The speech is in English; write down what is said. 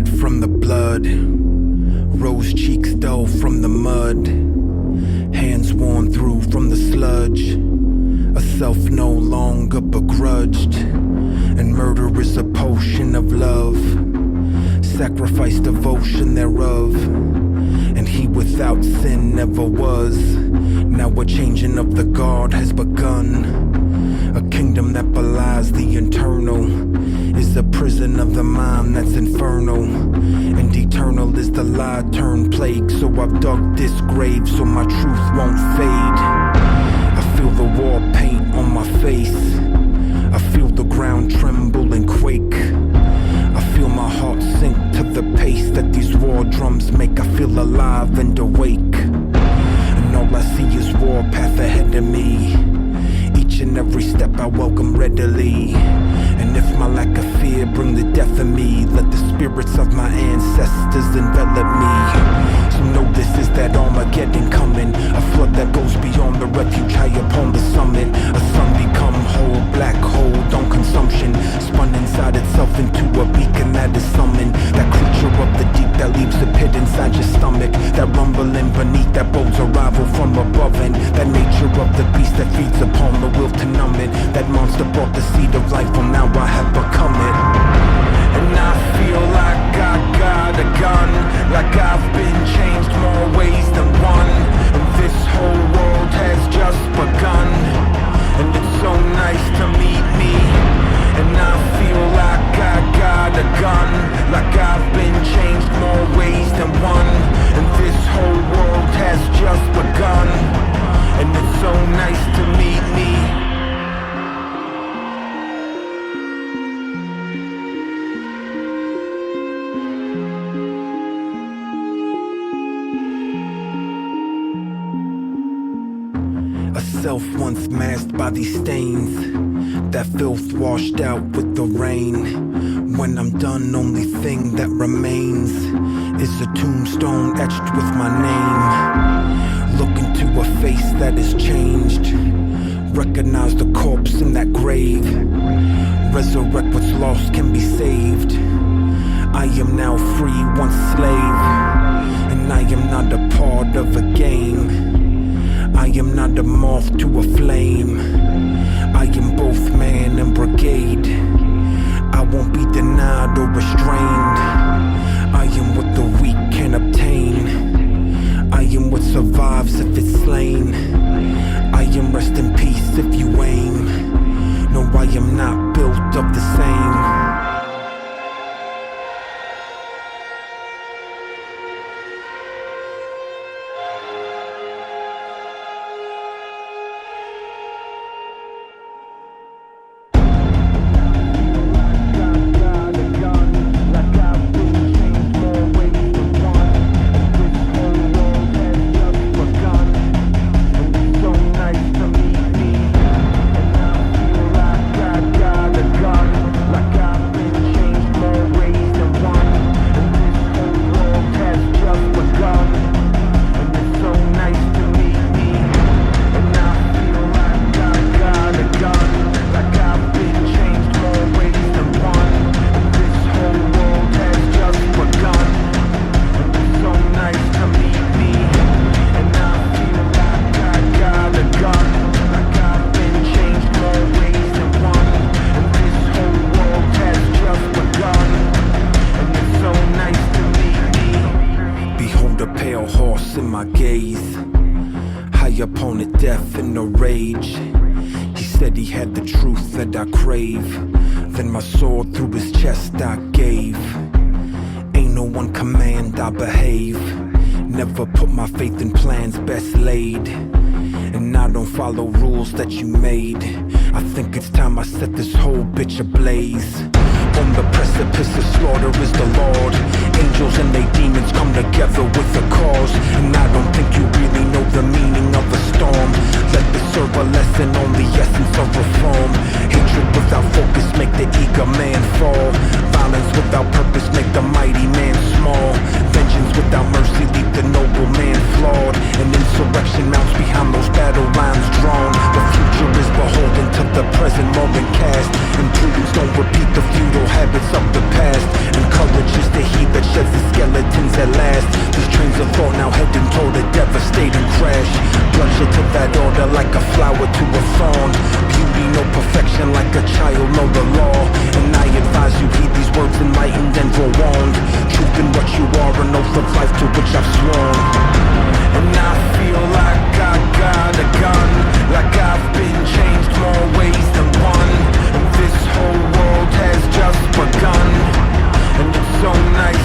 red from the blood, rose cheeks dull from the mud, hands worn through from the sludge, a self no longer begrudged, and murder is a potion of love, sacrifice devotion thereof, and he without sin never was. Now a changing of the guard has begun, a kingdom that belies the internal, is a prison of the mind that's infernal, and eternal is the lie turned plague. So I've dug this grave so my truth won't fade. I feel the war paint on my face, I feel the ground tremble and quake, I feel my heart sink to the pace that these war drums make. I feel alive and awake, and all I see is war path ahead of me. Each and every step I welcome readily, and if my lack of fear bring the death of me, let the spirits of my ancestors envelop me. So know this is that Armageddon coming, a flood that goes beyond the refuge high upon the summit. A sun become whole, black hole on consumption, spun inside itself into a beacon that is summoned. That creature of the deep that leaves a pit inside your stomach, that rumbling beneath that bodes arrival from above, and that nature of the beast that feeds upon the will to numb it. That monster brought the seed of life, well now I have become it. And I feel like I got a gun, like I've been changed more ways than one, and this whole world has just begun, and it's so nice to meet me. And I feel like I got a gun, like I've been changed more ways than one, and this whole world has just begun, and it's so nice to meet me. Self once masked by these stains, that filth washed out with the rain. When I'm done, only thing that remains is a tombstone etched with my name. Look into a face that is changed, recognize the corpse in that grave, resurrect what's lost can be saved. I am now free, once slave, and I am not a part of a game. I am not a moth to a flame, I am both man and brigade. I won't be denied or restrained, I am what the weak can obtain. I am what survives if it's slain, I am rest in peace if you aim. No, I am not built of the same. In my gaze, high upon it, death and no rage. He said he had the truth that I crave, then my sword through his chest I gave. Ain't no one command, I behave, never put my faith in plans best laid, and I don't follow rules that you made. I think it's time I set this whole bitch ablaze. On the precipice of slaughter is the Lord. Angels and they demons come together with a cause, and I don't think you really know the meaning of a storm. Let this serve a lesson on the essence of reform. Hatred without focus make the eager man fall. Violence without purpose make the mighty man small. Vengeance without mercy leave the noble man flawed, and insurrection mounts behind those battle lines drawn. The future is beholden to the present moment cast, and prudence don't repeat the futile habits of the past, and courage is to heed the you are an oath of life to which I've sworn. And I feel like I got a gun, like I've been changed more ways than one. And this whole world has just begun. And it's so nice